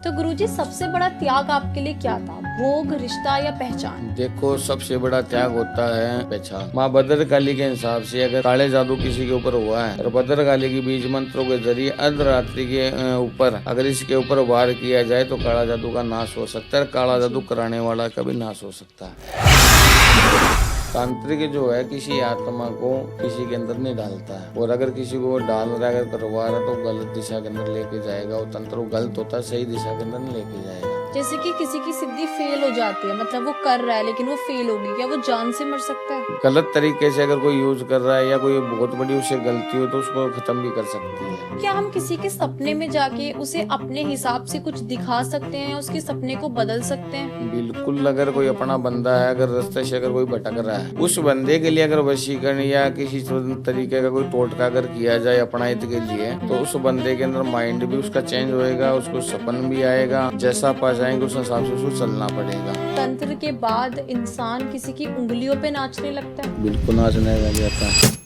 तो गुरुजी सबसे बड़ा त्याग आपके लिए क्या था? भोग, रिश्ता या पहचान? देखो, सबसे बड़ा त्याग होता है पहचान। माँ भद्रकाली के हिसाब से अगर काले जादू किसी के ऊपर हुआ है और भद्रकाली की बीज मंत्रों के जरिए अर्धरात्रि के ऊपर अगर इसके ऊपर वार किया जाए तो काला जादू का नाश हो सकता है। काला जादू जी। कराने वाला का भी नाश हो सकता है। तांत्रिक जो है किसी आत्मा को किसी के अंदर नहीं डालता है, और अगर किसी को डाल रहा है, अगर करवा रहा है तो गलत दिशा के अंदर लेके जाएगा। वो तंत्र वो गलत होता है, सही दिशा के अंदर नहीं लेके जाएगा। जैसे कि किसी की सिद्धि फेल हो जाती है, मतलब वो कर रहा है लेकिन वो फेल होगी, क्या वो जान से मर सकता है? गलत तरीके से अगर कोई यूज कर रहा है या कोई बहुत बड़ी उससे गलती हो तो उसको खत्म भी कर सकती है। क्या हम किसी के सपने में जाके उसे अपने हिसाब से कुछ दिखा सकते हैं, उसके सपने को बदल सकते हैं? बिल्कुल, अगर कोई अपना बंदा है, अगर रास्ते से अगर कोई भटक रहा है, उस बंदे के लिए अगर वशीकरण या किसी तरीके का कोई टोटका अगर किया जाए अपना हित के लिए, तो उस बंदे के अंदर माइंड भी उसका चेंज होएगा, उसको सपन भी आएगा। जैसा पा जाएंगे उस हिसाब से उसको चलना पड़ेगा। तंत्र के बाद इंसान किसी की उंगलियों पे नाचने लगता है। बिल्कुल नाचने लग जाता है।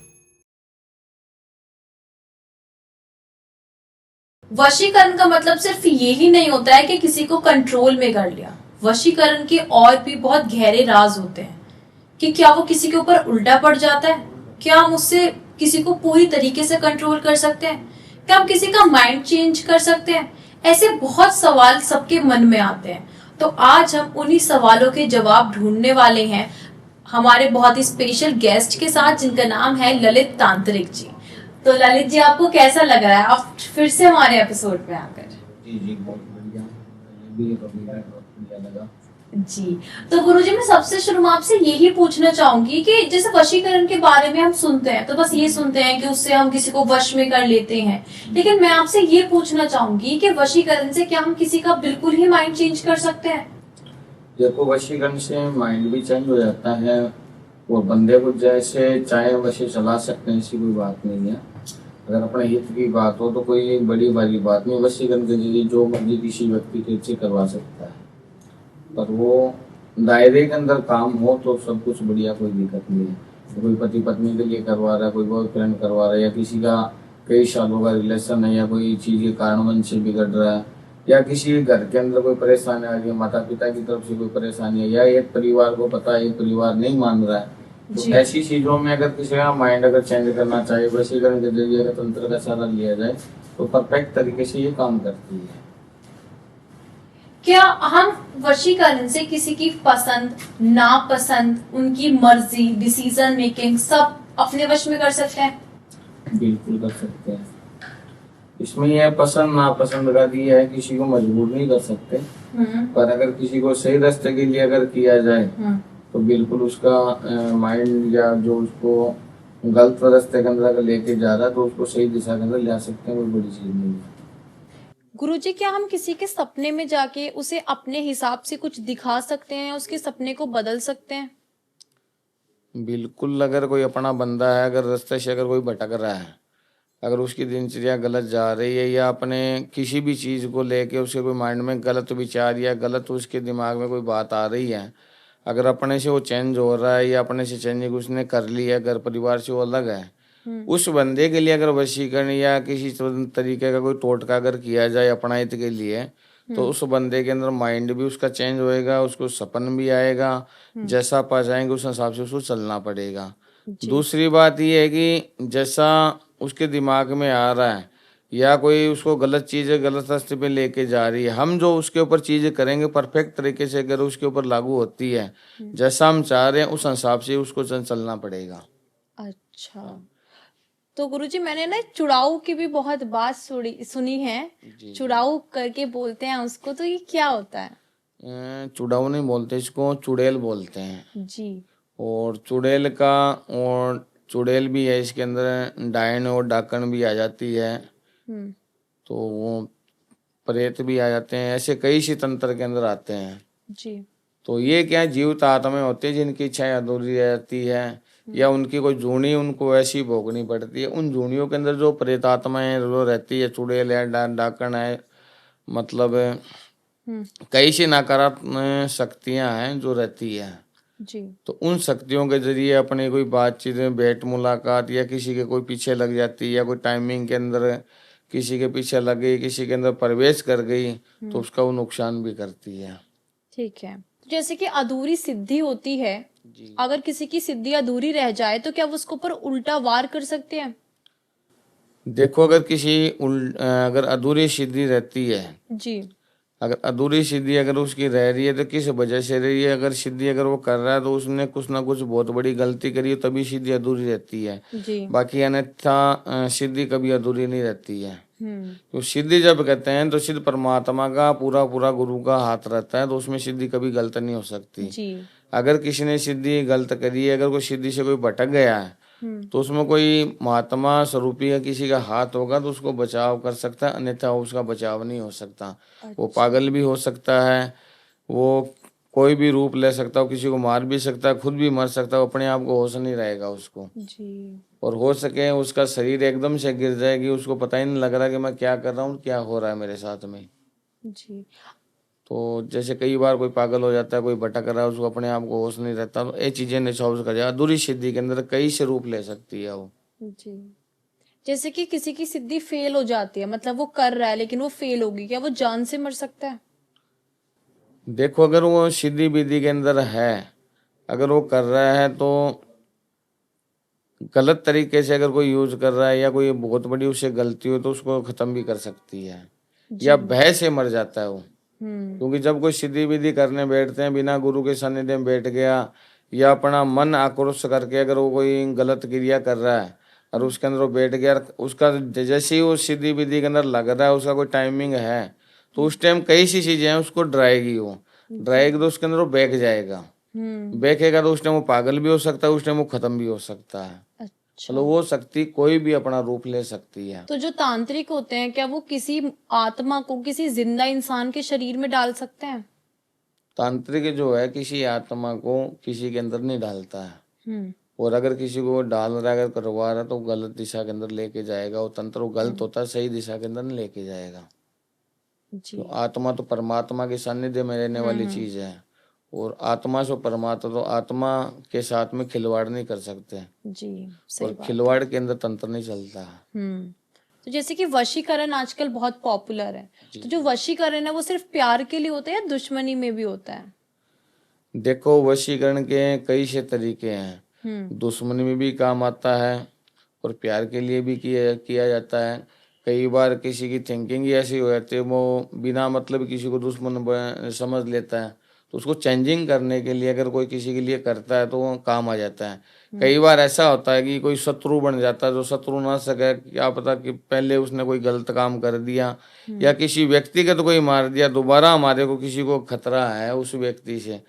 वशीकरण का मतलब सिर्फ यही नहीं होता है कि किसी को कंट्रोल में कर लिया। वशीकरण के और भी बहुत गहरे राज होते हैं कि क्या वो किसी के ऊपर उल्टा पड़ जाता है, क्या हम उससे किसी को पूरी तरीके से कंट्रोल कर सकते हैं, क्या हम किसी का माइंड चेंज कर सकते हैं। ऐसे बहुत सवाल सबके मन में आते हैं। तो आज हम उन्हीं सवालों के जवाब ढूंढने वाले हैं हमारे बहुत ही स्पेशल गेस्ट के साथ, जिनका नाम है ललित तांत्रिक जी। तो ललित जी, आपको कैसा लग रहा है आप फिर से हमारे एपिसोड पे आकर? जी जी, बहुत बढ़िया। मुझे भी बहुत बढ़िया लगा। जी। तो गुरुजी, मैं सबसे शुरू में आपसे यही पूछना चाहूंगी कि जैसे वशीकरण के बारे में हम सुनते हैं तो बस ये सुनते हैं कि उससे हम किसी को वश में कर लेते हैं, लेकिन मैं आपसे ये पूछना चाहूंगी कि वशीकरण से क्या हम किसी का बिल्कुल ही माइंड चेंज कर सकते हैं? देखो, वशीकरण से माइंड भी चेंज हो जाता है और बंदे को जैसे चाहे वैसे चला सकते हैं, ऐसी कोई बात नहीं है। अगर अपने हित की बात हो तो कोई बड़ी बड़ी बात नहीं, वशीकरण के जरिए जो मर्जी किसी व्यक्ति के हित से करवा सकता है, पर वो दायरे के अंदर काम हो तो सब कुछ बढ़िया, कोई दिक्कत नहीं है। कोई पति पत्नी के लिए करवा रहा है, कोई बॉयफ्रेंड करवा रहा है, या किसी का कई सालों का रिलेशन है या कोई चीज के कारणवश से बिगड़ रहा है, या किसी घर के अंदर कोई परेशानी आ रही है, माता पिता की तरफ से कोई परेशानी है, या एक परिवार को पता है एक परिवार नहीं मान रहा है, तो ऐसी चीजों में अगर किसी का माइंड अगर चेंज करना चाहिए, वशीकरण के जरिए अगर तंत्र का सहारा लिया जाए तो परफेक्ट तरीके से ये काम करती है। क्या हम वशीकरण से किसी की पसंद, नापसंद, उनकी मर्जी, डिसीजन मेकिंग सब अपने वश में कर सकते हैं? बिल्कुल कर सकते हैं। इसमें यह पसंद नापसंद का दिया है, किसी को मजबूर नहीं कर सकते, पर अगर किसी को सही रास्ते के लिए अगर किया जाए तो बिल्कुल उसका माइंड या जो उसको गलत रास्ते के अंदर अगर लेके जा रहा है तो उसको सही दिशा के अंदर ले सकते हैं, कोई बड़ी चीज नहीं है। गुरुजी, क्या हम किसी के सपने में जाके उसे अपने हिसाब से कुछ दिखा सकते हैं, उसके सपने को बदल सकते हैं? बिल्कुल, अगर कोई अपना बंदा है, अगर रास्ते से अगर कोई भटक रहा है, अगर उसकी दिनचर्या गलत जा रही है या अपने किसी भी चीज़ को लेके उसके कोई माइंड में गलत विचार या गलत उसके दिमाग में कोई बात आ रही है, अगर अपने से वो चेंज हो रहा है या अपने से चेंजिंग उसने कर ली है, घर परिवार से वो अलग है, उस बंदे के लिए अगर वशीकरण या किसी तरीके का कोई टोटका अगर किया जाए अपना हित के लिए, तो उस बंदे के अंदर माइंड भी उसका चेंज होएगा, उसको सपन भी आएगा। जैसा पा जाएंगे उस हिसाब से उसको चलना पड़ेगा। जी। दूसरी बात ये है कि जैसा उसके दिमाग में आ रहा है या कोई उसको गलत चीज़ें गलत रास्ते पे लेके जा रही है, हम जो उसके ऊपर चीज़ें करेंगे परफेक्ट तरीके से अगर उसके ऊपर लागू होती है, जैसा हम चाह रहे हैं उस हिसाब से उसको चलना पड़ेगा। अच्छा। तो गुरुजी, मैंने ना चुड़ाऊ की भी बहुत बात सुनी है। जी जी। चुड़ाऊ करके बोलते हैं उसको, तो ये क्या होता है? चुड़ाऊ नहीं बोलते, इसको चुड़ैल बोलते हैं। जी। और चुड़ैल भी है इसके अंदर, डायन और डाकन भी आ जाती है, हम्म। तो वो प्रेत भी आ जाते हैं, ऐसे कई सी तंत्र के अंदर आते हैं। जी। तो ये क्या है, जीवित आत्माएं होती है जिनकी इच्छाएं अधूरी रह जाती है या उनकी कोई जूनी उनको ऐसी भोगनी पड़ती है। उन जूनियों के अंदर जो प्रेत आत्माएं जो रहती है, चुड़ैल है, डाकन है, मतलब हम्म। कई सी नकारात्मक शक्तियां हैं जो रहती है। जी। तो उन शक्तियों के जरिए अपनी कोई बातचीत में भेंट मुलाकात या किसी के कोई पीछे लग जाती है या कोई टाइमिंग के अंदर किसी के पीछे लग गई, किसी के अंदर प्रवेश कर गई, तो उसका वो नुकसान भी करती है। ठीक है। जैसे कि अधूरी सिद्धि होती है, जी अगर किसी की सिद्धि अधूरी रह जाए तो क्या वो उसके ऊपर उल्टा वार कर सकते हैं? देखो, अगर अधूरी सिद्धि रहती है, जी। अगर अधूरी सिद्धि अगर उसकी रह रही है तो किस वजह से रही है? अगर सिद्धि अगर वो कर रहा है तो उसने कुछ ना कुछ बहुत बड़ी गलती करी है, तभी सिद्धि अधूरी रहती है। जी। बाकी अन्यथा सिद्धि कभी अधूरी नहीं रहती है। हम्म। तो सिद्धि जब कहते हैं तो सिद्ध परमात्मा का पूरा पूरा गुरु का हाथ रहता है, तो उसमें सिद्धि कभी गलत नहीं हो सकती। जी। अगर किसी ने सिद्धि गलत करी है, अगर कोई सिद्धि से कोई भटक गया है, हम्म। तो उसमें कोई महात्मा स्वरूपी या किसी का हाथ होगा तो उसको बचाव कर सकता है, अन्यथा उसका बचाव नहीं हो सकता। वो अच्छा। पागल भी हो सकता है, वो कोई भी रूप ले सकता है, किसी को मार भी सकता है, खुद भी मर सकता है, वो अपने आप को होश नहीं रहेगा उसको। जी। और हो सके उसका शरीर एकदम से गिर जाएगी, उसको पता ही नहीं लग रहा कि मैं क्या कर रहा हूँ, क्या हो रहा है मेरे साथ में। जी। तो जैसे कई बार कोई पागल हो जाता है, कोई भटक रहा है, उसको अपने आप को होश नहीं रहता, तो ये चीजें निछावर कर जाए। अधूरी सिद्धि के अंदर कई से रूप ले सकती है वो। जी। जैसे कि किसी की सिद्धि फेल हो जाती है, मतलब वो कर रहा है लेकिन वो फेल होगी, क्या वो जान से मर सकता है? देखो, अगर वो सिद्धि विधि के अंदर है, अगर वो कर रहा है तो गलत तरीके से अगर कोई यूज कर रहा है या कोई बहुत बड़ी उससे गलती हो तो उसको खत्म भी कर सकती है, जी। या भय से मर जाता है वो। हम्म। क्योंकि जब कोई सिद्धि विधि करने बैठते हैं, बिना गुरु के सानिध्य में बैठ गया या अपना मन आक्रोश करके अगर वो कोई गलत क्रिया कर रहा है और उसके अंदर वो बैठ गया, उसका जैसे ही वो सिद्धि विधि के अंदर लग रहा है, उसका कोई टाइमिंग है, तो उस टाइम कई सी चीजें हैं उसको डराएगी, वो डराएगी तो उसके अंदर वो बैठ जाएगा। हम्म। बैठेगा तो उस टाइम वो पागल भी हो सकता है, उस टाइम वो खत्म भी हो सकता है। अच्छा। मतलब वो शक्ति कोई भी अपना रूप ले सकती है। तो जो तांत्रिक होते हैं, क्या वो किसी आत्मा को किसी जिंदा इंसान के शरीर में डाल सकते हैं? तांत्रिक जो है किसी आत्मा को किसी के अंदर नहीं डालता है, हम्म। और अगर किसी को वो डाल रहा है, अगर करवा रहा है, तो गलत दिशा के अंदर लेके जाएगा। वो तंत्र वो गलत होता है, सही दिशा के अंदर नहीं लेके जाएगा। जी। तो आत्मा तो परमात्मा के सानिध्य में रहने वाली चीज है, और आत्मा से परमात्मा, तो आत्मा के साथ में खिलवाड़ नहीं कर सकते, जी। सही और बात है। खिलवाड़ के अंदर तंत्र नहीं चलता है। हम्म। तो जैसे कि वशीकरण आजकल बहुत पॉपुलर है, जी तो जो वशीकरण है वो सिर्फ प्यार के लिए होता है या दुश्मनी में भी होता है? देखो, वशीकरण के कई से तरीके हैं। हम्म। दुश्मनी में भी काम आता है और प्यार के लिए भी किया किया जाता है। कई बार किसी की थिंकिंग ही ऐसी हो जाती है, वो बिना मतलब किसी को दुश्मन समझ लेता है, तो उसको चेंजिंग करने के लिए अगर कोई किसी के लिए करता है तो वो काम आ जाता है। कई बार ऐसा होता है कि कोई शत्रु बन जाता है, जो शत्रु ना सके, क्या पता कि पहले उसने कोई गलत काम कर दिया या किसी व्यक्ति का तो कोई मार दिया, दोबारा हमारे को किसी को खतरा है उस व्यक्ति से,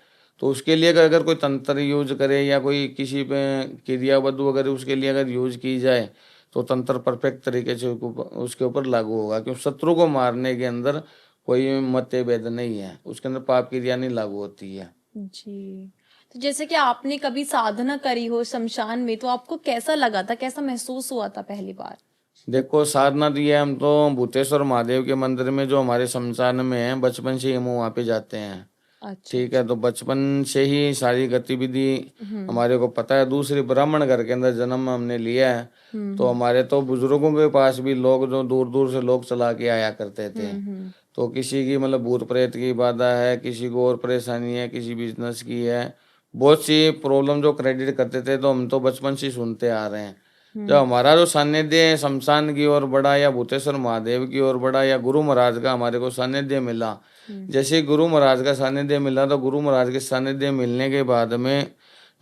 तो उसके लिए अगर कोई तंत्र यूज करे या कोई किसी पे क्रिया वधु अगर उसके लिए अगर यूज की जाए, तो तंत्र परफेक्ट तरीके से उसके ऊपर लागू होगा। क्योंकि शत्रु को मारने के अंदर कोई मतभेद नहीं है, उसके अंदर पाप क्रिया नहीं लागू होती है। जी। तो जैसे कि आपने कभी साधना करी हो शमशान में, तो आपको कैसा लगा था, कैसा महसूस हुआ था पहली बार? देखो, साधना दी है, हम तो भूतेश्वर महादेव के मंदिर में जो हमारे शमशान में है, बचपन से ही हम वहाँ पे जाते हैं। अच्छा। ठीक है, तो बचपन से ही सारी गतिविधि हमारे को पता है। दूसरी, ब्राह्मण घर के अंदर जन्म हमने लिया है, तो हमारे तो बुजुर्गों के पास भी लोग जो दूर दूर से लोग चला के आया करते थे। तो किसी की मतलब भूत प्रेत की बाधा है, किसी को और परेशानी है, किसी बिजनेस की है, बहुत सी प्रॉब्लम जो क्रेडिट करते थे, तो हम तो बचपन से ही सुनते आ रहे हैं। जब हमारा जो सानिध्य है शमशान की ओर बढ़ा या भूतेश्वर महादेव की ओर बढ़ा या गुरु महाराज का हमारे को सानिध्य मिला, जैसे ही गुरु महाराज का सानिध्य मिला, तो गुरु महाराज के सानिध्य मिलने के बाद में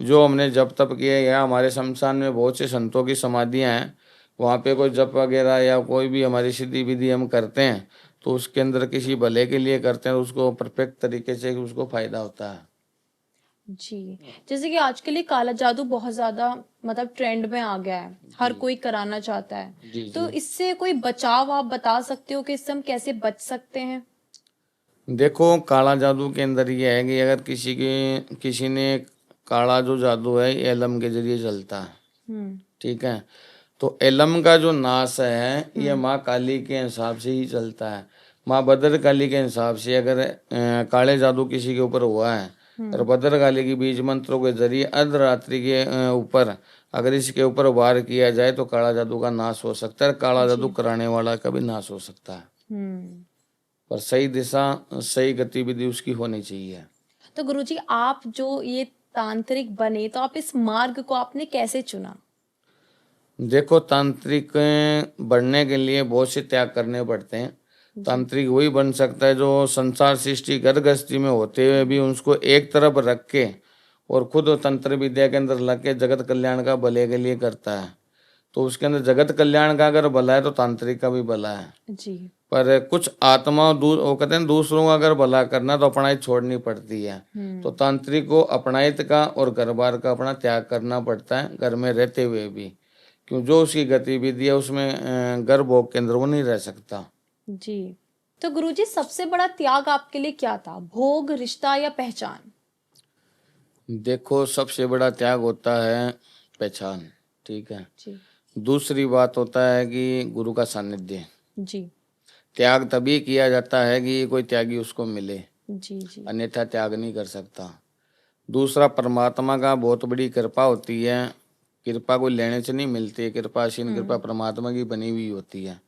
जो हमने जप तप किए, या हमारे शमशान में बहुत से संतों की समाधियां हैं, वहाँ पे कोई जप वगैरह या कोई भी हमारी सिद्धि विधि हम करते हैं, तो उसके अंदर किसी भले के लिए करते हैं, उसको परफेक्ट तरीके से उसको फायदा होता है। जी। जैसे कि आजकल ये काला जादू बहुत ज्यादा मतलब ट्रेंड में आ गया है, हर कोई कराना चाहता है, जी तो जी। इससे कोई बचाव आप बता सकते हो कि इससे हम कैसे बच सकते हैं? देखो, काला जादू के अंदर ये है कि अगर किसी ने काला जो जादू है ये एलम के जरिए चलता है। हम्म। ठीक है, तो एलम का जो नाश है ये माँ काली के हिसाब से ही चलता है। माँ भद्रकाली के हिसाब से अगर काले जादू किसी के ऊपर हुआ है, और भद्रकाली की बीज मंत्रों के जरिए अर्धरात्रि के ऊपर अगर इसके ऊपर वार किया जाए तो काला जादू का नाश हो सकता है, काला जादू जी। कराने वाला का भी नाश हो सकता है। हम्म। पर सही दिशा, सही गतिविधि उसकी होनी चाहिए। तो गुरुजी, आप जो ये तांत्रिक बने, तो आप इस मार्ग को आपने कैसे चुना? देखो, तांत्रिक बनने के लिए बहुत से त्याग करने पड़ते हैं। जी। तांत्रिक वही बन सकता है जो संसार सृष्टि घर गृहस्थी में होते हुए भी उसको एक तरफ रख के और खुद तंत्र विद्या के अंदर लग के जगत कल्याण का भले के लिए करता है। तो उसके अंदर जगत कल्याण का अगर भला है तो तांत्रिक का भी भला है। जी। पर कुछ आत्मा वो कहते हैं दूसरों का अगर भला करना तो अपनाइत छोड़नी पड़ती है। तो तांत्रिक को अपनाइत का और घर बार का अपना त्याग करना पड़ता है, घर में रहते हुए भी, क्यों जो उसकी गतिविधि है उसमें घर भोग के अंदर वो नहीं रह सकता। जी। तो गुरुजी, सबसे बड़ा त्याग आपके लिए क्या था? भोग, रिश्ता या पहचान? देखो, सबसे बड़ा त्याग होता है पहचान, ठीक है। जी। दूसरी बात होता है कि गुरु का सानिध्य। जी। त्याग तभी किया जाता है कि कोई त्यागी उसको मिले, जी। जी। अन्यथा त्याग नहीं कर सकता। दूसरा, परमात्मा का बहुत बड़ी कृपा होती है। कृपा कोई लेने से नहीं मिलती है, कृपाशीन कृपा परमात्मा की बनी हुई होती है।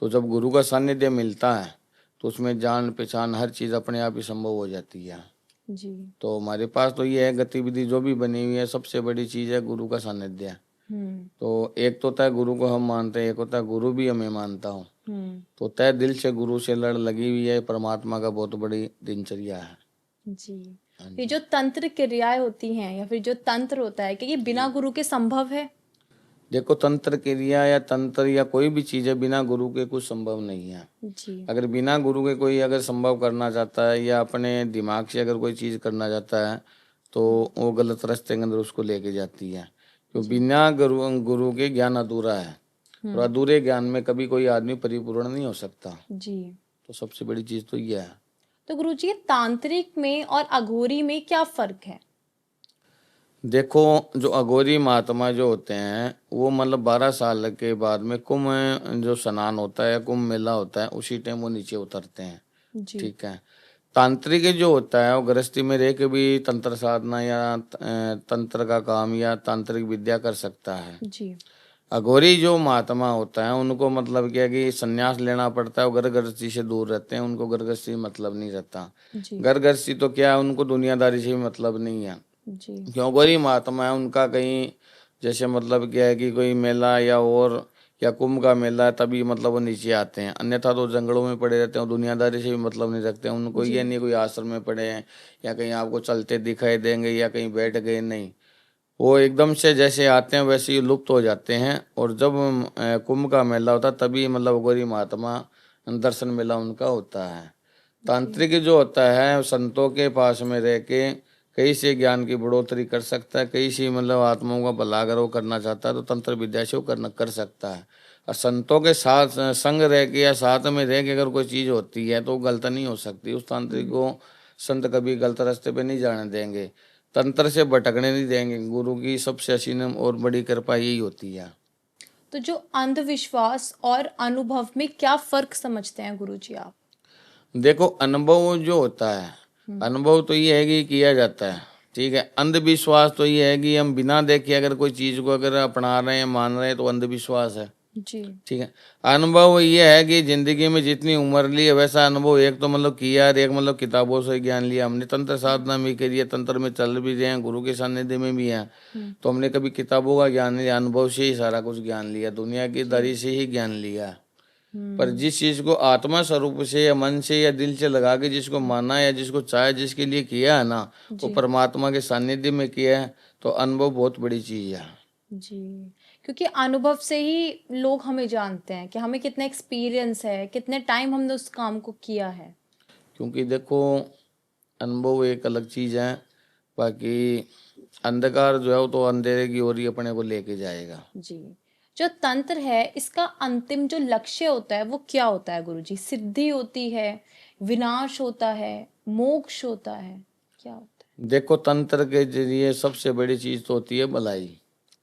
तो जब गुरु का सानिध्य मिलता है तो उसमें जान पहचान हर चीज़ अपने आप ही संभव हो जाती है। जी। तो हमारे पास तो ये है गतिविधि जो भी बनी हुई है, सबसे बड़ी चीज़ है गुरु का सानिध्य। तो एक तो होता है गुरु को हम मानते हैं, एक होता है गुरु भी हमें मानता हूँ। तो तय दिल से गुरु से लड़ लगी हुई है, परमात्मा का बहुत बड़ी दिनचर्या है। जी। हाँ ये जी। जो तंत्र क्रियाएं होती हैं या फिर जो तंत्र होता है, कि ये बिना गुरु के संभव है? देखो, तंत्र क्रिया या तंत्र या कोई भी चीज़ है बिना गुरु के कुछ संभव नहीं है। जी। अगर बिना गुरु के कोई अगर संभव करना चाहता है या अपने दिमाग से अगर कोई चीज़ करना चाहता है तो वो गलत रास्ते के अंदर उसको लेके जाती है। तो बिना गुरु के ज्ञान अधूरा है, और अधूरे ज्ञान में कभी कोई आदमी परिपूर्ण नहीं हो सकता। जी। तो सबसे बड़ी चीज़ तो ये है। तो गुरुजी, तांत्रिक में और अघोरी में क्या फर्क है? देखो, जो अघोरी महात्मा जो होते हैं वो मतलब 12 साल के बाद में कुंभ जो स्नान होता है, कुंभ मेला होता है, उसी टाइम वो नीचे उतरते हैं, जी। ठीक है। तांत्रिक जो होता है वो गृहस्थी में रह के भी तंत्र साधना या तंत्र का काम या तांत्रिक विद्या कर सकता है। जी। अघोरी जो महात्मा होता है उनको मतलब क्या है कि संन्यास लेना पड़ता है, वो घर गृहस्थी से दूर रहते हैं, उनको घर गृहस्थी मतलब नहीं रहता। जी। घर गृहस्थी तो क्या है, उनको दुनियादारी से भी मतलब नहीं है। जी। क्यों, गौरी महात्मा है उनका कहीं जैसे मतलब क्या है कि कोई मेला या कुंभ का मेला है तभी मतलब वो नीचे आते हैं, अन्यथा तो जंगलों में पड़े रहते हैं, दुनियादारी से भी मतलब नहीं रखते हैं। उनको ये नहीं कोई आश्रम में पड़े हैं या कहीं आपको चलते दिखाई देंगे या कहीं बैठ गए, नहीं। वो एकदम से जैसे आते हैं वैसे ही लुप्त हो जाते हैं। और जब कुंभ का मेला होता है तभी मतलब गौरी महात्मा दर्शन मेला उनका होता है। तांत्रिक जो होता है संतों के पास में रह के कई से ज्ञान की बढ़ोतरी कर सकता है, कई से मतलब आत्माओं का भला अगर वो करना चाहता है तो तंत्र विद्या से वो कर सकता है। और संतों के साथ संग रह के या साथ में रह के अगर कोई चीज़ होती है तो वो गलत नहीं हो सकती। उस तांत्रिक को संत कभी गलत रास्ते पे नहीं जाने देंगे, तंत्र से भटकने नहीं देंगे। गुरु की सबसे असीम और बड़ी कृपा यही होती है। तो जो अंधविश्वास और अनुभव में क्या फर्क समझते हैं गुरुजी आप? देखो, अनुभव जो होता है, अनुभव तो ये है कि किया जाता है, ठीक है। अंधविश्वास तो ये है कि हम बिना देखे अगर कोई चीज़ को अगर अपना रहे हैं, मान रहे हैं, तो अंधविश्वास है, जी। ठीक है। अनुभव ये है कि जिंदगी में जितनी उम्र ली है वैसा अनुभव एक तो मतलब किया और एक मतलब किताबों से ज्ञान लिया। हमने तंत्र साधना भी करी है, तंत्र में चल भी रहे हैं, गुरु के सानिध्य में भी हैं, तो हमने कभी किताबों का ज्ञान नहीं लिया, अनुभव से ही सारा कुछ ज्ञान लिया, दुनिया की दरी से ही ज्ञान लिया। पर जिस चीज को आत्मा स्वरूप से या मन से या दिल से लगा के जिसको माना या जिसको चाहे जिसके लिए किया है ना, वो परमात्मा के सानिध्य में किया है, तो अनुभव बहुत बड़ी चीज है। जी। क्योंकि अनुभव से ही लोग हमें जानते हैं कि हमें कितना एक्सपीरियंस है, कितने टाइम हमने उस काम को किया है। क्योंकि देखो, अनुभव एक अलग चीज है, बाकी अंधकार जो है वो तो अंधेरे की ओर ही अपने को लेके जाएगा। जी। जो तंत्र है, इसका अंतिम जो लक्ष्य होता है वो क्या होता है गुरुजी? सिद्धि होती है, विनाश होता है, मोक्ष होता है, क्या होता देखो, तंत्र के जरिए सबसे बड़ी चीज तो होती है भलाई,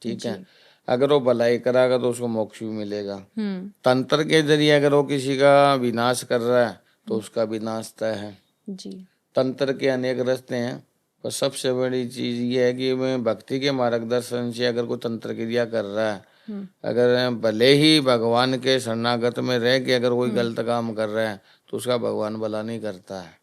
ठीक है। अगर वो भलाई कराएगा तो उसको मोक्ष भी मिलेगा। है? तंत्र के जरिए अगर वो किसी का विनाश कर रहा है तो उसका विनाश तय है। जी। तंत्र के अनेक रास्ते हैं, पर सबसे बड़ी चीज ये है कि मैं भक्ति के मार्गदर्शन से अगर कोई तंत्र क्रिया कर रहा है, अगर भले ही भगवान के शरणागत में रह के अगर कोई गलत काम कर रहा है तो उसका भगवान भला नहीं करता है।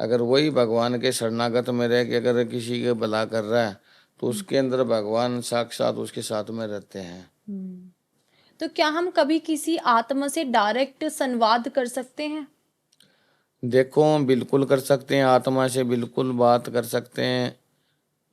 अगर वही भगवान के शरणागत में रह के अगर किसी के भला कर रहा है तो उसके अंदर भगवान साक्षात उसके साथ में रहते हैं। तो क्या हम कभी किसी आत्मा से डायरेक्ट संवाद कर सकते हैं? देखो बिल्कुल कर सकते हैं, आत्मा से बिल्कुल बात कर सकते हैं,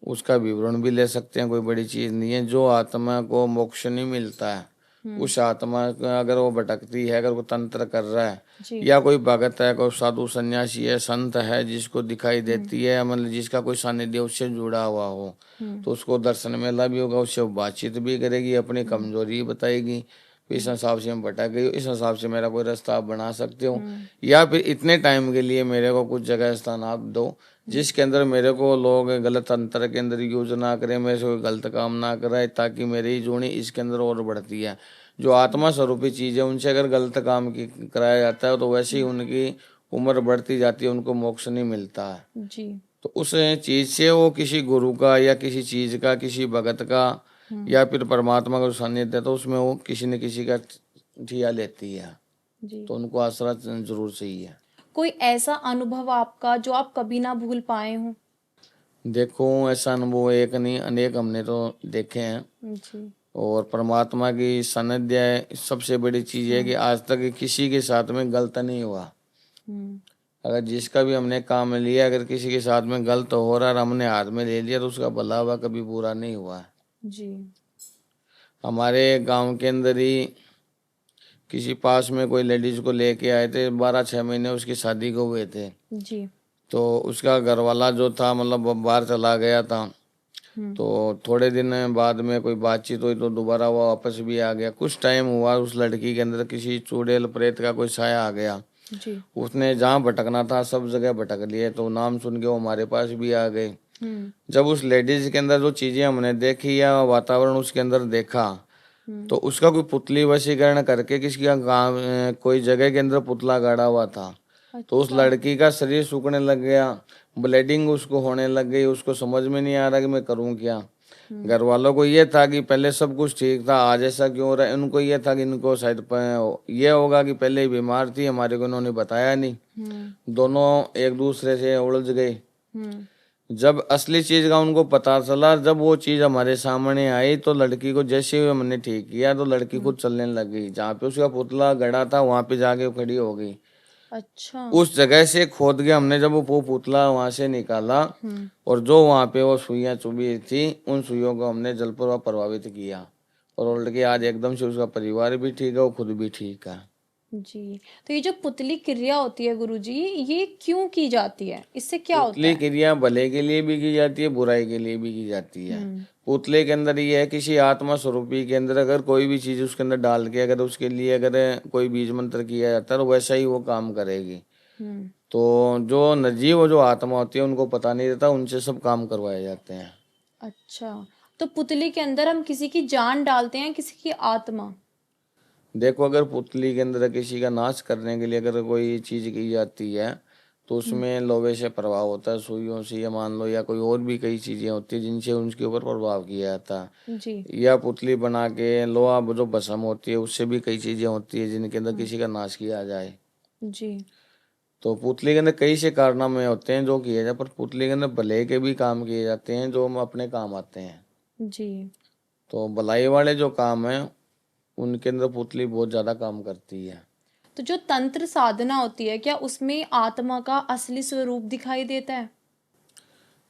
उसका विवरण भी ले सकते हैं, कोई बड़ी चीज नहीं है। जो आत्मा को मोक्ष नहीं मिलता है उस आत्मा का अगर वो भटकती है, अगर वो तंत्र कर रहा है या कोई भगत है, कोई साधु सन्यासी है, संत है जिसको दिखाई देती है, मतलब जिसका कोई सानिध्य उससे जुड़ा हुआ हो तो उसको दर्शन मेला भी होगा, उससे वो बातचीत भी करेगी, अपनी कमजोरी बताएगी, इस हिसाब से मैं भटक गई, इस हिसाब से मेरा कोई रास्ता आप बना सकते हो, या फिर इतने टाइम के लिए मेरे को कुछ जगह स्थान आप दो जिसके अंदर मेरे को लोग गलत अंतर के अंदर यूज ना करें, मेरे से कोई गलत काम ना कराए, ताकि मेरी जोड़ी इसके अंदर और बढ़ती है। जो आत्मा स्वरूपी चीज है उनसे अगर गलत काम की कराया जाता है तो वैसे ही उनकी उम्र बढ़ती जाती है, उनको मोक्ष नहीं मिलता है जी। तो उस चीज से वो किसी गुरु का या किसी चीज का, किसी भगत का या फिर परमात्मा का सानिध्य है तो उसमें वो किसी न किसी का ठिया लेती है जी। तो उनको आसरा जरूर चाहिए। कोई ऐसा अनुभव आपका जो आप कभी ना भूल पाए हो? देखो ऐसा अनुभव एक नहीं अनेक हमने तो देखे हैं जी। और परमात्मा की सानिध्य सबसे बड़ी चीज है कि आज तक किसी के साथ में गलत नहीं हुआ। अगर जिसका भी हमने काम लिया, अगर किसी के साथ में गलत हो रहा और हमने हाथ में ले लिया तो उसका भला हुआ कभी बुरा नहीं हुआ जी। हमारे गांव के अंदर ही किसी पास में कोई लेडीज को लेके आए थे, 12-6 महीने उसकी शादी को हुए थे जी। तो उसका घर वाला जो था मतलब बाहर चला गया था, तो थोड़े दिन बाद में कोई बातचीत हुई तो दोबारा वो वापस भी आ गया। कुछ टाइम हुआ उस लड़की के अंदर किसी चुड़ैल प्रेत का कोई साया आ गया जी। उसने जहाँ भटकना था सब जगह भटक लिए, तो नाम सुन के वो हमारे पास भी आ गए। जब उस लेडीज के अंदर जो चीजें हमने देखी या वातावरण उसके अंदर देखा तो उसका कोई पुतली वशीकरण करके किसी का गाँव कोई जगह के अंदर पुतला गाड़ा हुआ था। अच्छा। तो उस लड़की का शरीर सूखने लग गया, ब्लीडिंग उसको होने लग गई, उसको समझ में नहीं आ रहा कि मैं करूं क्या। घर वालों को ये था कि पहले सब कुछ ठीक था, आज ऐसा क्यों हो रहा है। उनको ये था कि इनको शायद ये होगा कि पहले ही बीमार थी, हमारे को इन्होंने बताया नहीं। दोनों एक दूसरे से उलझ गए। जब असली चीज का उनको पता चला, जब वो चीज हमारे सामने आई तो लड़की को जैसे ही हमने ठीक किया तो लड़की खुद चलने लग गई। जहाँ पे उसका पुतला गड़ा था वहां पे जाके खड़ी हो गई। अच्छा। उस जगह से खोद के हमने जब वो पुतला वहां से निकाला और जो वहां पे वो सुइयां चुभी थी उन सुइयों को हमने जलपूर्वक प्रभावित किया और वो लड़की आज एकदम से उसका परिवार भी ठीक है, वो खुद भी ठीक है जी। तो ये जो पुतली क्रिया होती है गुरुजी, ये क्यों की जाती है? इससे क्या होता है? पुतली क्रिया भले के लिए भी की जाती है, बुराई के लिए भी की जाती है। पुतले के अंदर ये है किसी आत्मा स्वरूपी के अंदर अगर कोई भी चीज उसके अंदर डाल के अगर उसके लिए अगर कोई बीज मंत्र किया जाता है तो वैसा ही वो काम करेगी। तो जो निर्जीव जो आत्मा होती है उनको पता नहीं रहता, उनसे सब काम करवाए जाते हैं। अच्छा, तो पुतली के अंदर हम किसी की जान डालते हैं, किसी की आत्मा? देखो अगर पुतली के अंदर किसी का नाश करने के लिए अगर कोई चीज की जाती है तो उसमें लोहे से प्रभाव होता है, सुइयों से, या मान लो या कोई और भी कई चीजें होती है जिनसे उनके ऊपर प्रभाव किया जाता है जी। या पुतली बना के लोहा जो भस्म होती है उससे भी कई चीजें होती है जिनके अंदर किसी का नाश किया जाए जी। तो पुतली के अंदर कई से कारनामे होते हैं जो किए जाए, पर पुतली के अंदर भले के भी काम किए जाते हैं जो हम अपने काम आते हैं जी। तो भलाई वाले जो काम है उनके अंदर पुतली बहुत ज्यादा काम करती है। तो जो तंत्र साधना होती है क्या उसमें आत्मा का असली स्वरूप दिखाई देता है?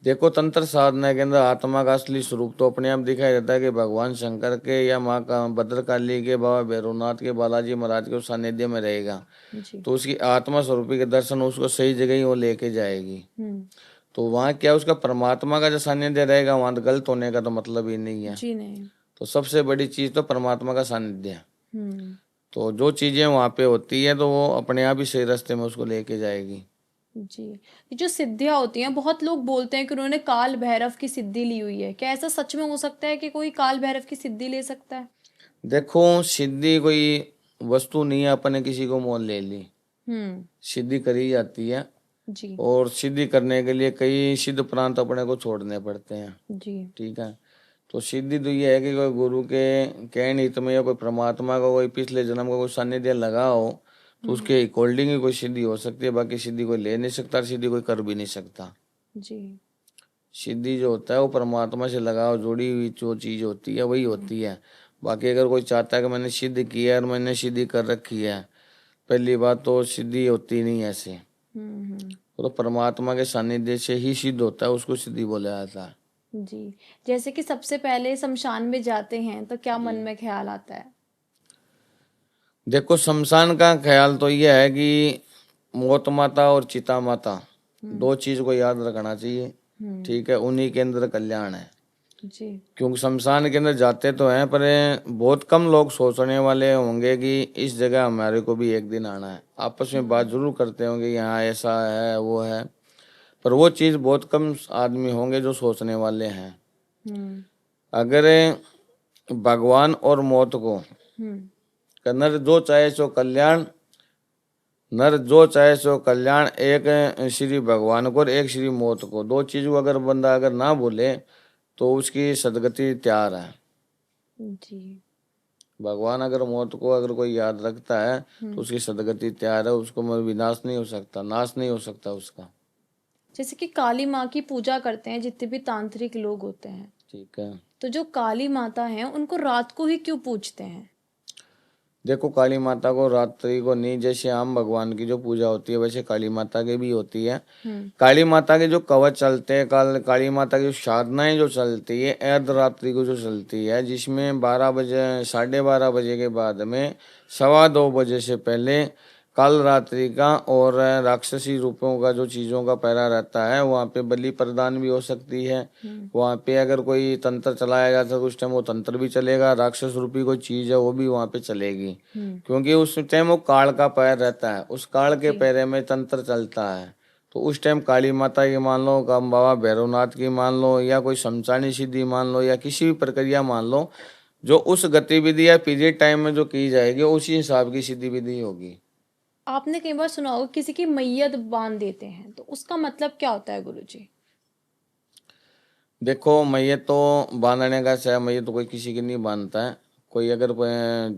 देखो तंत्र साधना के अंदर आत्मा का असली स्वरूप तो अपने आप दिखाई देता है कि भगवान शंकर के या माँ का भद्रकाली के, बाबा भैरवनाथ के, बालाजी महाराज के सानिध्य में रहेगा जी। तो उसकी आत्मा स्वरूपी के दर्शन उसको सही जगह ही वो लेके जाएगी। तो वहाँ क्या उसका परमात्मा का जो सानिध्य रहेगा, वहाँ तो गलत होने का तो मतलब ही नहीं है जी। नहीं। तो सबसे बड़ी चीज तो परमात्मा का सानिध्य है। तो जो चीजें वहाँ पे होती है तो वो अपने आप ही सही रास्ते में उसको लेके जाएगी जी। ये जो सिद्धियां होती हैं, बहुत लोग बोलते हैं कि उन्होंने काल भैरव की सिद्धि ली हुई है। क्या ऐसा सच में हो सकता है कि कोई काल भैरव की सिद्धि ले सकता है? देखो सिद्धि कोई वस्तु नहीं है अपने किसी को मोल ले ली, सिद्धि करी जाती है जी और सिद्धि करने के लिए कई सिद्ध प्रांत अपने को छोड़ने पड़ते हैं। जी ठीक है। तो सिद्धि तो ये है कि कोई गुरु के कहन हित में या कोई परमात्मा का कोई पिछले जन्म का कोई सानिध्य लगा हो तो उसके अकॉर्डिंग ही कोई सिद्धि हो सकती है। बाकी सिद्धि कोई ले नहीं सकता, सिद्धि कोई कर भी नहीं सकता। जी सिद्धि जो होता है वो परमात्मा से लगाव जुड़ी हुई जो चीज होती है वही होती है। बाकी अगर कोई चाहता है कि मैंने सिद्ध किया है और मैंने सिद्धि कर रखी है, पहली बात तो सिद्धि होती नहीं ऐसे। हम्म। वो तो परमात्मा के सानिध्य से ही सिद्ध होता है, उसको सिद्धि बोला जाता है। जी जैसे कि सबसे पहले शमशान में जाते हैं तो क्या मन जी। में ख्याल आता है? देखो, शमशान का ख्याल तो यह है कि मौत माता और चिता माता दो चीज को याद रखना चाहिए। हम्म। ठीक है, उन्हीं के अंदर कल्याण है। जी क्योंकि शमशान के अंदर जाते तो हैं पर बहुत कम लोग सोचने वाले होंगे कि इस जगह हमारे को भी एक दिन आना है। आपस में बात जरूर करते होंगे यहाँ ऐसा है वो है, पर वो चीज बहुत कम आदमी होंगे जो सोचने वाले हैं। हम्म अगर भगवान और मौत को हम्म नर जो चाहे सो कल्याण, नर जो चाहे सो कल्याण, एक श्री भगवान को और एक श्री मौत को, दो चीज को अगर बंदा अगर ना बोले तो उसकी सदगति तैयार है। जी भगवान अगर मौत को अगर कोई याद रखता है तो उसकी सदगति तैयार है, उसको विनाश नहीं हो सकता, नाश नहीं हो सकता उसका। जैसे कि काली माँ की पूजा करते हैं जितने भी तांत्रिक लोग होते हैं, ठीक है। तो जो काली माता हैं उनको रात को ही क्यों पूजते हैं? देखो, काली माता को रात्रि को नहीं, जैसे आम भगवान की जो पूजा होती है वैसे काली माता की भी होती है। हम्म काली माता के जो कवच चलते हैं, काली माता की जो साधनाएं जो चलती है अर्धरात्रि को जो चलती है, जिसमें 12 बजे 12:30 बजे के बाद में 2:15 बजे से पहले काल रात्रि का और राक्षसी रूपों का जो चीजों का पहरा रहता है, वहाँ पे बलि प्रदान भी हो सकती है। वहाँ पे अगर कोई तंत्र चलाया जाता है तो उस टाइम वो तंत्र भी चलेगा, राक्षस रूपी कोई चीज है वो भी वहाँ पे चलेगी। क्योंकि उस टाइम वो काल का पैर रहता है, उस काल के जी पैरे में तंत्र चलता है। तो उस टाइम काली माता की मान लो, काम बाबा भैरवनाथ की मान लो, या कोई शमशानी सिद्धि मान लो, या किसी भी प्रक्रिया मान लो, जो उस गतिविधि या पीरियड टाइम में जो की जाएगी उसी हिसाब की सिद्धि विधि होगी। आपने कई बार सुना होगा किसी की मैयत बांध देते हैं, तो उसका मतलब क्या होता है गुरुजी? देखो, मैयत तो बांधने का चाहे मैयत तो कोई किसी की नहीं बांधता है। कोई अगर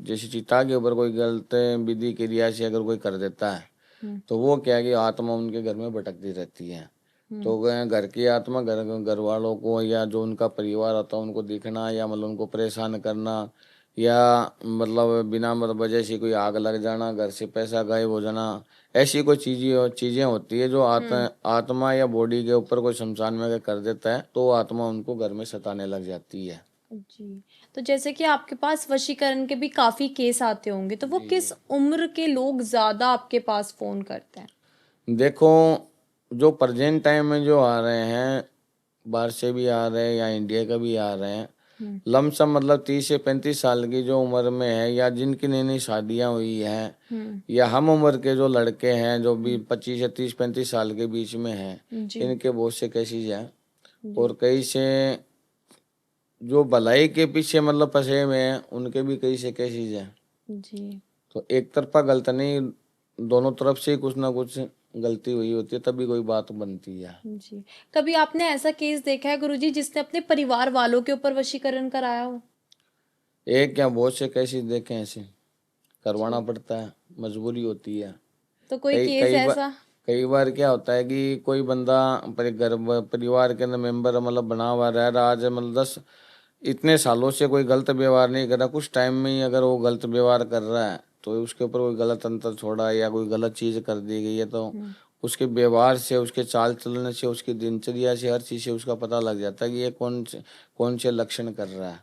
जैसे चिता के ऊपर कोई गलत विधि क्रिया से अगर कोई कर देता है तो वो क्या है कि आत्मा उनके घर में भटकती रहती है। तो घर की आत्मा घर वालों को या जो उनका परिवार होता है उनको दिखना, या मतलब उनको परेशान करना, या मतलब बिना मतलब वजह से कोई आग लग जाना, घर से पैसा गायब हो जाना, ऐसी कोई चीजें होती है जो आत्मा या बॉडी के ऊपर कोई शमशान में अगर कर देता है तो वो आत्मा उनको घर में सताने लग जाती है। जी तो जैसे कि आपके पास वशीकरण के भी काफी केस आते होंगे, तो वो जी किस उम्र के लोग ज्यादा आपके पास फोन करते हैं? देखो, जो प्रेजेंट टाइम में जो आ रहे हैं, बाहर से भी आ रहे हैं या इंडिया का भी आ रहे हैं, लमसम मतलब 30 से 35 साल की जो उम्र में है, या जिनकी नई नई शादियां हुई हैं, या हम उम्र के जो लड़के हैं जो भी 25 से 30 35 साल के बीच में हैं, जी इनके बहुत से केसेज हैं। जी और कई से जो भलाई के पीछे मतलब फंसे हुए हैं उनके भी कई से केसेज हैं। जी तो एक तरफा गलत नहीं, दोनों तरफ से कुछ ना कुछ गलती हुई होती है तभी कोई बात बनती है। जी कभी आपने ऐसा केस देखा है गुरुजी जिसने अपने परिवार वालों के ऊपर वशीकरण कराया हो? एक क्या, बहुत से केसेज देखे हैं ऐसे, करवाना जी पड़ता है, मजबूरी होती है। तो कोई कई केस कई बार ऐसा? कई बार क्या होता है कि कोई बंदा परिवार के अंदर मेंबर मतलब बना हुआ रह रहा, आज मतलब 10 इतने सालों से कोई गलत व्यवहार नहीं कर रहा, कुछ टाइम में ही अगर वो गलत व्यवहार कर रहा है तो उसके ऊपर कोई गलत अंतर छोड़ा या कोई गलत चीज कर दी गई है तो उसके व्यवहार से, उसके चाल चलने से, उसकी दिनचर्या से, हर चीज से उसका पता लग जाता है कि ये कौन से लक्षण कर रहा है।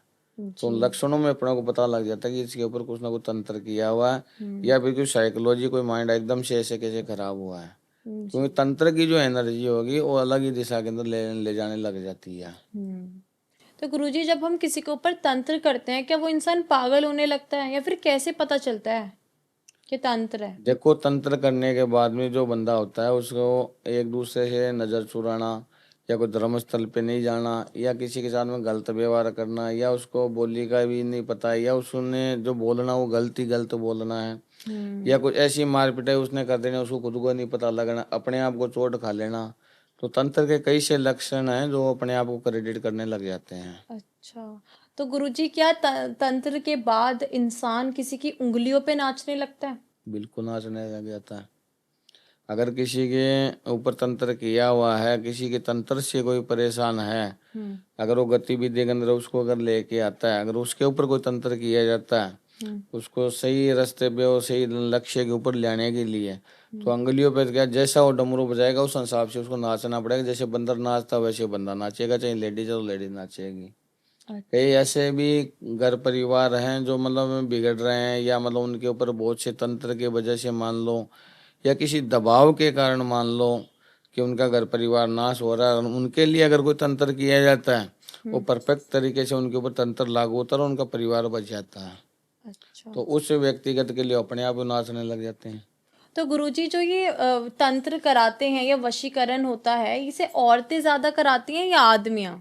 तो उन जी लक्षणों में अपने को पता लग जाता है कि इसके ऊपर कुछ ना कुछ तंत्र किया हुआ है, या फिर कोई साइकोलॉजी, कोई माइंड एकदम से ऐसे कैसे खराब हुआ है। जी क्योंकि तंत्र की जो एनर्जी होगी वो अलग ही दिशा के अंदर ले जाने लग जाती है। तो गुरुजी जब हम किसी के ऊपर तंत्र करते हैं क्या वो इंसान पागल होने लगता है, या फिर कैसे पता चलता है कि तंत्र है? देखो, तंत्र करने के बाद में जो बंदा होता है उसको एक दूसरे से नजर चुराना या कोई धर्म स्थल पे नहीं जाना, या किसी के साथ में गलत व्यवहार करना, या उसको बोली का भी नहीं पता, या उसने जो बोलना वो गलत बोलना है, या कुछ ऐसी मार पिटाई उसने कर देना, उसको खुद को नहीं पता लगना, अपने आप को चोट खा लेना। तो तंत्र के कई से लक्षण हैं जो अपने आप को क्रेडिट करने लग जाते हैं। अच्छा, तो गुरुजी क्या तंत्र के बाद इंसान किसी की उंगलियों पे नाचने लगता है? बिल्कुल नाचने लग जाता है। अगर किसी के ऊपर तंत्र किया हुआ है, किसी के तंत्र से कोई परेशान है, अगर वो गतिविधि के अंदर उसको अगर लेके आता है, अगर उसके ऊपर कोई तंत्र किया जाता है, उसको सही रास्ते पे और सही लक्ष्य के ऊपर लाने के लिए, तो अंगुलियों पे क्या, जैसा वो डमरू बजाएगा उस हिसाब से उसको नाचना पड़ेगा। जैसे बंदर नाचता वैसे बंदा नाचेगा, चाहे लेडीज है तो लेडीज नाचेगी। कई ऐसे भी घर परिवार हैं जो मतलब बिगड़ रहे हैं, या मतलब उनके ऊपर बहुत से तंत्र की वजह से मान लो, या किसी दबाव के कारण मान लो कि उनका घर परिवार नाश हो रहा है, और उनके लिए अगर कोई तंत्र किया जाता है, वो परफेक्ट तरीके से उनके ऊपर तंत्र लागू होता है और उनका परिवार बच जाता है। अच्छा, तो उस व्यक्तिगत के लिए अपने आप ही नाचने लग जाते हैं। तो गुरुजी जो ये तंत्र कराते हैं या वशीकरण होता है, इसे औरतें ज्यादा कराती हैं या आदमियां?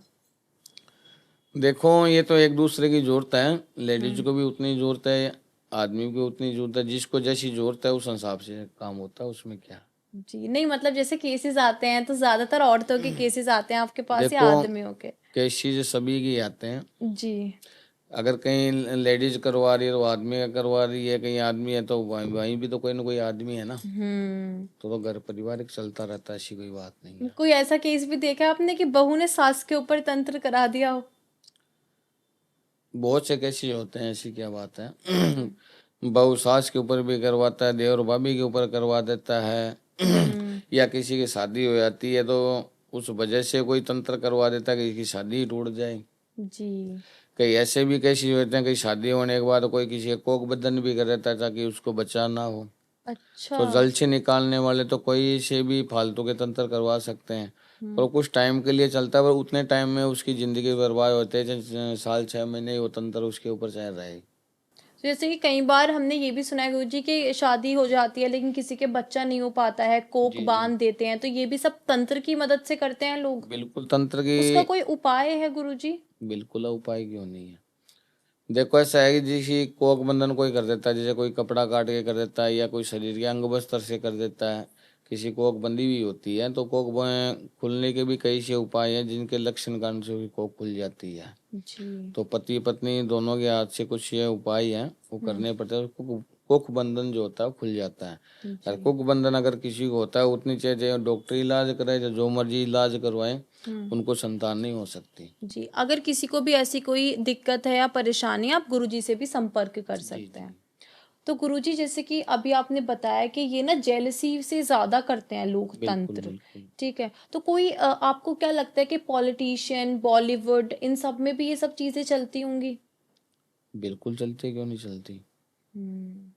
देखो, ये तो एक दूसरे की जरूरत है, लेडीज को भी उतनी जरूरत है, आदमी को उतनी जरूरत है, जिसको जैसी जरूरत है उस हिसाब से काम होता है, उसमें क्या। जी नहीं, मतलब जैसे केसेस आते हैं तो ज्यादातर औरतों के केसेस आते हैं आपके पास या देखो, आदमियों के? केसेस सभी के आते हैं। जी। अगर कहीं लेडीज करवा रही है तो आदमी का करवा रही है, कहीं आदमी है तो वहीं वहीं भी तो कोई ना कोई आदमी है ना। तो घर परिवार एक चलता रहता है, ऐसी कोई बात नहीं है। कोई ऐसा केस भी देखा है आपने कि बहू ने सास के ऊपर तंत्र करा दिया हो? बहुत से केसेस होते हैं, ऐसी क्या बात है। बहू सास के ऊपर भी करवाता है, देवर भाभी के ऊपर करवा देता है। या किसी की शादी हो जाती है तो उस वजह से कोई तंत्र करवा देता है कि इसकी शादी ही टूट जाए। जी। कई ऐसे भी केसेस होते हैं, कहीं शादी होने के बाद कोई किसी का कोख बदन भी कर देता है ताकि उसको बचा ना हो। अच्छा। तो जल से निकालने वाले तो कोई से भी फालतू के तंत्र करवा सकते हैं, और कुछ टाइम के लिए चलता है, पर उतने टाइम में उसकी जिंदगी बर्बाद होते हैं, चाहे साल 6 महीने वो तंत्र उसके ऊपर चाहे रहे। तो जैसे कि कई बार हमने ये भी सुना है गुरुजी कि शादी हो जाती है लेकिन किसी के बच्चा नहीं हो पाता है, कोक जी जी, बांध देते हैं, तो ये भी सब तंत्र की मदद से करते हैं लोग? बिल्कुल तंत्र की। उसका कोई उपाय है गुरुजी? बिल्कुल उपाय क्यों नहीं है। देखो, ऐसा है कि जैसे कोक बंधन कोई कर देता है, जैसे कोई कपड़ा काट के कर देता है, या कोई शरीर के अंग बस्तर से कर देता है, किसी कोक बंदी भी होती है, तो कोक खुलने के भी कई से उपाय हैं जिनके लक्षण कारण से भी कोक खुल जाती है। जी। तो पति पत्नी दोनों के हाथ से कुछ ये उपाय हैं वो करने पड़ते हैं, कुक बंधन जो होता है वो खुल जाता है। और जी। कुक बंधन अगर किसी को होता है, उतनी चाहे डॉक्टरी इलाज करे, चाहे जो मर्जी इलाज करवाए, उनको संतान नहीं हो सकती। जी, अगर किसी को भी ऐसी कोई दिक्कत है या परेशानी, आप गुरुजी से भी संपर्क कर जी सकते जी, हैं। तो गुरुजी जैसे कि अभी आपने बताया कि ये ना जेलसी से ज्यादा करते हैं लोग बिल्कुल तंत्र, बिल्कुल। ठीक है? तो कोई आपको क्या लगता है कि पॉलिटिशियन, बॉलीवुड, इन सब में भी ये सब चीजें चलती होंगी? बिल्कुल चलती, क्यों नहीं चलती। हम्म।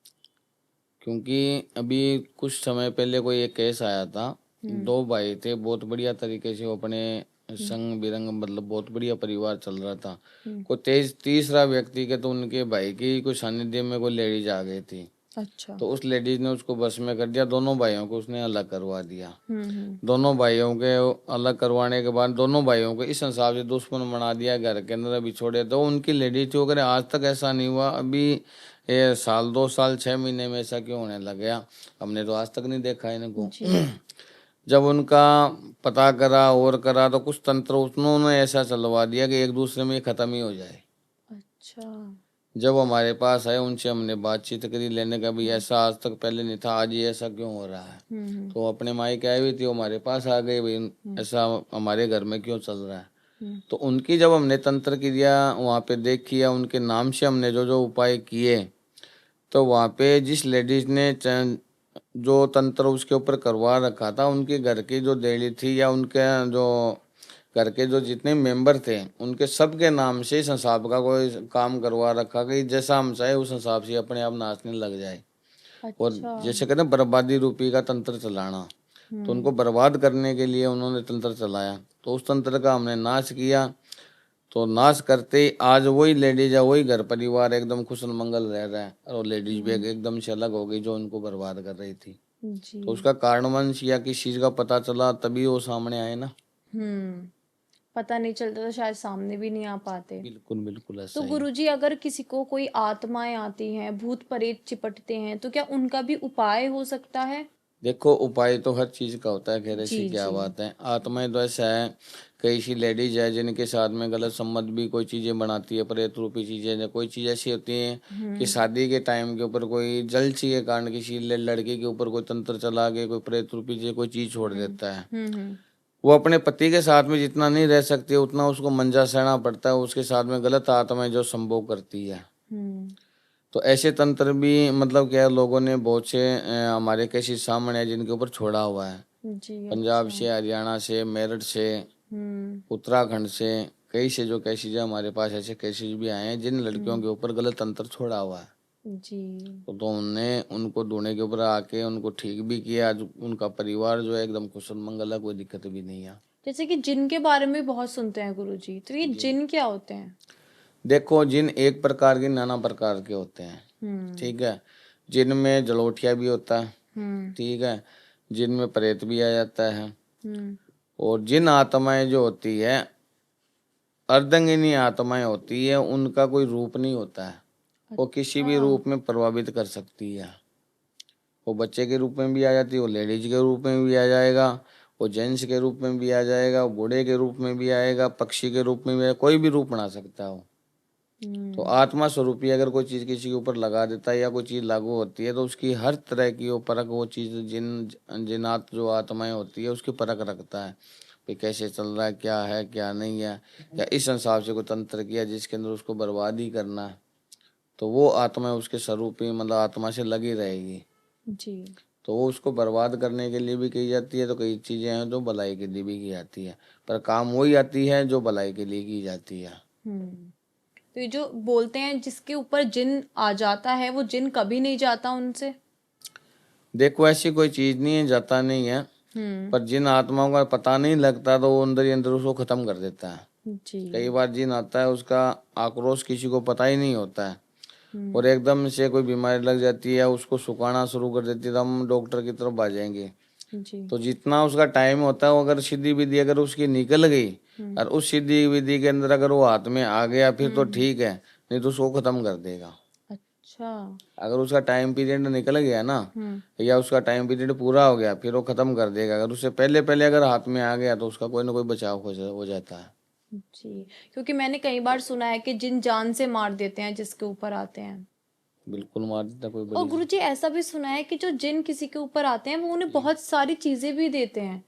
क्योंकि अभी कुछ समय पहले कोई एक केस आया था, दो भाई थे, बहुत बढ़िया तरीके से वो अपने संग बिरंग, मतलब बहुत बढ़िया परिवार चल रहा था। कोई तेज तीसरा व्यक्ति के, तो उनके भाई की कोई सानिध्य में कोई लेडीज आ गई थी, अच्छा। तो उस लेडीज ने उसको बस में कर दिया, दोनों भाइयों को उसने अलग करवा दिया। हम्म। दोनों भाइयों के अलग करवाने के बाद दोनों भाइयों को इस हिसाब से दुश्मन बना दिया, घर के अंदर अभी छोड़े, तो उनकी लेडीज थी, अगर आज तक ऐसा नहीं हुआ, अभी ये साल 2 साल 6 महीने में ऐसा क्यों होने लग गया, हमने तो आज तक नहीं देखा इनको। जी। जब उनका पता करा और करा, तो कुछ तंत्र उन्होंने ऐसा चलवा दिया कि एक दूसरे में ये खत्म ही हो जाए। अच्छा। जब हमारे पास आए, उनसे हमने बातचीत करी, लेने का भी ऐसा आज तक पहले नहीं था, आज ये ऐसा क्यों हो रहा है। तो अपने मायके आई हुई थी, वो हमारे पास आ गई, भाई ऐसा हमारे घर में क्यों चल रहा है। तो उनकी जब हमने तंत्र क्रिया वहाँ पे देखी, या उनके नाम से हमने जो जो उपाय किए, तो वहाँ पे जिस लेडीज ने जो तंत्र उसके ऊपर करवा रखा था, उनके घर की जो देली थी, या उनके जो घर के जो जितने मेंबर थे, उनके सबके नाम से इस हिसाब का कोई काम करवा रखा कि जैसा हम चाहे उस हिसाब से अपने आप नाचने लग जाए। और अच्छा। जैसे कहते हैं बर्बादी रूपी का तंत्र चलाना, तो उनको बर्बाद करने के लिए उन्होंने तंत्र चलाया, तो उस तंत्र का हमने नाश किया। तो नाश करते ही आज वही लेडीज है, वही घर परिवार एकदम खुशल मंगल रह रहा है, और लेडीज भी एकदम से अलग हो गई जो उनको बर्बाद कर रही थी। जी। तो उसका कारणवंश या किस चीज का पता चला, तभी वो सामने आए ना। पता नहीं चलता तो शायद सामने भी नहीं आ पाते। बिल्कुल बिल्कुल तो ऐसा ही। गुरुजी, अगर किसी को कोई आत्माएं आती हैं, भूत प्रेत चिपटते हैं, तो क्या उनका भी उपाय हो सकता है? देखो, उपाय तो हर चीज का होता है, कह रहे जी सी क्या जी। बात है। आत्माएं तो ऐसा है, कई सी लेडीज है जिनके साथ में गलत संबंध भी कोई चीजें बनाती है, प्रेत रूपी चीजें, या कोई चीज ऐसी होती है कि शादी के टाइम के ऊपर कोई जलसी के कारण किसी लड़की के ऊपर कोई तंत्र चला के कोई प्रेत रूपी कोई चीज छोड़ देता है। हम्म। वो अपने पति के साथ में जितना नहीं रह सकती उतना उसको मंजा सहना पड़ता है, उसके साथ में गलत आत्माएं जो संभोग करती है। हम्म। तो ऐसे तंत्र भी मतलब क्या है, लोगों ने बहुत से हमारे कैसे सामने है जिनके ऊपर छोड़ा हुआ है। जी पंजाब अच्छा। से, हरियाणा से, मेरठ से, हम्म। उत्तराखंड से, कई से जो कैसेज है हमारे पास, ऐसे कैसेज भी आए हैं जिन लड़कियों के ऊपर गलत तंत्र छोड़ा हुआ है। जी। तो उनने उनको ढूंढने के ऊपर आके उनको ठीक भी किया। आज उनका परिवार जो है एकदम कुशल मंगल है, कोई दिक्कत भी नहीं है। जैसे कि जिन के बारे में बहुत सुनते हैं गुरुजी, तो ये जी, जिन क्या होते हैं? देखो, जिन एक प्रकार के नाना प्रकार के होते हैं। हम्म। ठीक है। जिनमें जलोठिया भी होता है। हम्म। ठीक है। जिनमें प्रेत भी आ जाता है। हम्म। और जिन आत्माएं जो होती है, अर्धंगिनी आत्माएं होती है, उनका कोई रूप नहीं होता है। वो किसी अच्छा। भी रूप में प्रभावित कर सकती है। वो बच्चे के रूप में भी आ जाती है, वो लेडीज के रूप में भी आ जाएगा, वो जेंट्स के रूप में भी आ जाएगा, वो बूढ़े के रूप में भी आएगा, पक्षी के रूप में भी आएगा, कोई भी रूप बना सकता है वो। तो हम्म। आत्मा स्वरूपी अगर कोई चीज किसी के ऊपर लगा देता है या कोई चीज लागू होती है तो उसकी हर तरह की वो परख, वो चीज जिनात जो आत्माएं होती है उसकी परख रखता है कि कैसे चल रहा है, क्या है क्या नहीं है, या इस हिसाब से कोई तंत्र किया जिसके अंदर उसको बर्बाद ही करना है, तो वो आत्मा उसके स्वरूप ही मतलब आत्मा से लगी रहेगी। जी। तो वो उसको बर्बाद करने के लिए भी की जाती है। तो कई चीजें हैं जो भलाई के लिए भी की जाती है, पर काम वही आती है जो भलाई के लिए की जाती है। हम्म। तो ये जो बोलते हैं जिसके ऊपर जिन आ जाता है, वो जिन कभी नहीं जाता उनसे? देखो, ऐसी कोई चीज नहीं है, जाता नहीं है। हम्म। पर जिन आत्माओं का पता नहीं लगता तो वो अंदर ही अंदर उसको खत्म कर देता है। जी। कई बार जिन आता है उसका आक्रोश किसी को पता ही नहीं होता है, हम्म। और एकदम से कोई बीमारी लग जाती है, उसको सुखाना शुरू कर देती है, तो हम डॉक्टर की तरफ भागेंगे। जी। तो जितना उसका टाइम होता है वो अगर सीधी विधि अगर उसकी निकल गई, और उस सीधी विधि के अंदर अगर वो हाथ में आ गया फिर तो ठीक है, नहीं तो उसको खत्म कर देगा। अच्छा। अगर उसका टाइम पीरियड निकल गया ना, हम्म। या उसका टाइम पीरियड पूरा हो गया फिर वो खत्म कर देगा। अगर उससे पहले पहले अगर हाथ में आ गया तो उसका कोई ना कोई बचाव हो जाता है। जी, क्योंकि मैंने कई बार सुना है कि जिन जान से मार देते हैं जिसके ऊपर आते हैं। बिल्कुल मार देता कोई और बड़ी। गुरुजी, ऐसा भी सुना है कि जो जिन किसी के ऊपर आते हैं वो उन्हें बहुत सारी चीजें भी देते हैं।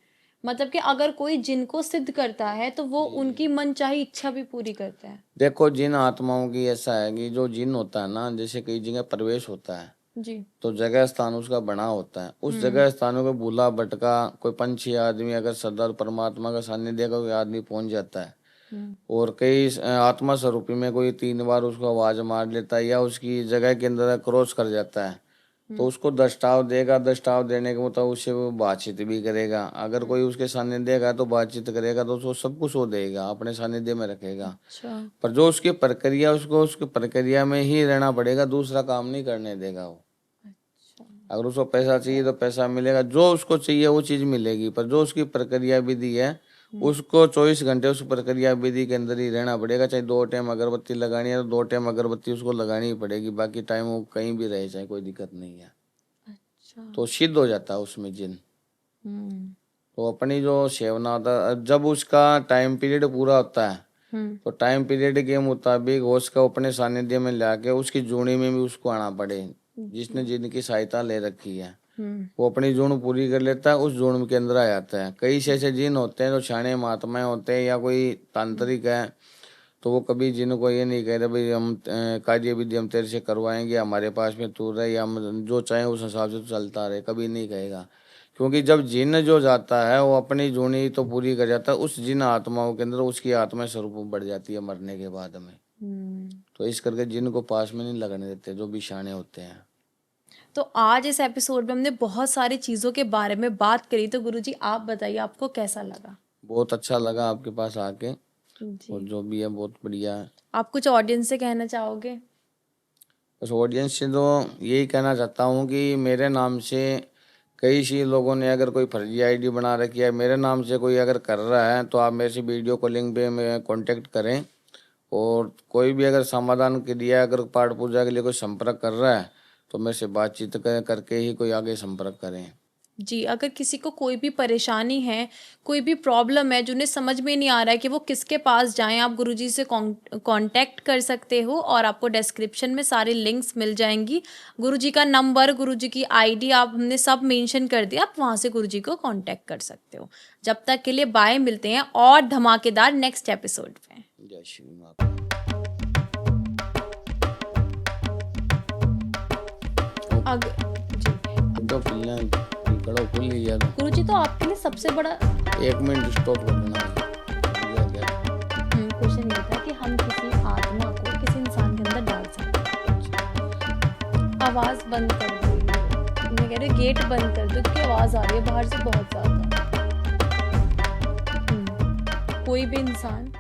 मतलब कि अगर कोई जिन को सिद्ध करता है तो वो जी जी। उनकी मनचाही इच्छा भी पूरी करता है। देखो, जिन आत्माओं की ऐसा है कि जो जिन होता है ना, जैसे कई जगह प्रवेश होता है, जी। तो जगह स्थान उसका बना होता है। उस हम्म। जगह स्थानों को भूला भटका कोई पंछी आदमी अगर सरदार परमात्मा का सानिध्य का कोई आदमी पहुंच जाता है, हम्म। और कई आत्मा स्वरूपी में कोई 3 बार उसको आवाज मार लेता है या उसकी जगह के अंदर क्रॉस कर जाता है, तो उसको दस्ताव देगा। दस्ताव देने के मुताबिक उससे वो बातचीत भी करेगा। अगर कोई उसके सानिध्य का है तो बातचीत करेगा, तो उसको सब कुछ वो देगा, अपने सानिध्य में रखेगा। अच्छा। पर जो उसकी प्रक्रिया, उसको उसकी प्रक्रिया में ही रहना पड़ेगा, दूसरा काम नहीं करने देगा वो। अच्छा। अगर उसको पैसा चाहिए तो पैसा मिलेगा, जो उसको चाहिए वो चीज मिलेगी, पर जो उसकी प्रक्रिया विधि है उसको 24 घंटे उस प्रक्रिया विधि के अंदर ही रहना पड़ेगा। चाहे 2 टाइम अगरबत्ती लगानी है तो 2 टाइम अगरबत्ती उसको लगानी ही पड़ेगी, बाकी टाइम वो कहीं भी रहे चाहे कोई दिक्कत नहीं है। अच्छा। तो सिद्ध हो जाता है उसमें जिन। हम्म। तो अपनी जो सेवना होता है, जब उसका टाइम पीरियड पूरा होता है हम्म। तो टाइम पीरियड के मुताबिक वो उसका अपने सानिध्य में लाके उसकी जूनी में भी उसको आना पड़े, जिसने जी। जिनकी सहायता ले रखी है। हम्म। वो अपनी जुण पूरी कर लेता है, उस जुण के अंदर आ जाता है। कई से ऐसे जिन होते हैं जो छाणे महात्माएं होते हैं या कोई तांत्रिक है, तो वो कभी जिन को ये नहीं कहते भाई हम कार्य विधि हम तेरे से करवाएंगे, हमारे पास में तू रहे, या हम जो चाहे उस हिसाब से तो चलता रहे, कभी नहीं कहेगा। क्योंकि जब जिन जो जाता है वो अपनी जूनी तो पूरी कर जाता है, उस जिन आत्माओं के अंदर उसकी आत्मा स्वरूप बढ़ जाती है मरने के बाद में। हम्म। तो इस करके जिन को पास में नहीं लगने देते जो भी शाणे होते हैं। तो आज इस एपिसोड में हमने बहुत सारी चीजों के बारे में बात करी, तो गुरुजी आप बताइए आपको कैसा लगा? बहुत अच्छा लगा आपके पास आके, और जी। जो भी है बहुत बढ़िया है। आप कुछ ऑडियंस से कहना चाहोगे? बस ऑडियंस से तो यही कहना चाहता हूँ कि मेरे नाम से कई सी लोगों ने अगर कोई फर्जी आईडी बना रखी है, मेरे नाम से कोई अगर कर रहा है तो आप मेरे से वीडियो कॉलिंग पे में कांटेक्ट करें। और कोई भी अगर समाधान के लिए अगर पाठ पूजा के लिए कोई संपर्क कर रहा है तो मेरे से बातचीत करके ही कोई आगे संपर्क करें। जी, अगर किसी को कोई भी परेशानी है, कोई भी प्रॉब्लम है, जिन्हें समझ में नहीं आ रहा है कि वो किसके पास जाएँ, आप गुरुजी से कांटेक्ट कर सकते हो और आपको डिस्क्रिप्शन में सारे लिंक्स मिल जाएँगी। गुरुजी का नंबर, गुरुजी की आईडी आप हमने सब मेंशन कर दिया, आप वहाँ से गुरुजी को कांटेक्ट कर सकते हो। जब तक के लिए बाय, मिलते हैं और धमाकेदार नेक्स्ट एपिसोड में। जय श्री माता। जी तो कड़ो खुल लिया तो गुरुजी, तो आपके लिए सबसे बड़ा 1 मिनट स्टॉप कर देना। क्वेश्चन ये था कि हम किसी आत्मा को किसी इंसान के अंदर डाल सकते हैं। आवाज बंद कर दो, मैं कह रही हूँ गेट बंद कर दो क्योंकि आवाज आ रही है बाहर से बहुत ज्यादा। कोई भी इंसान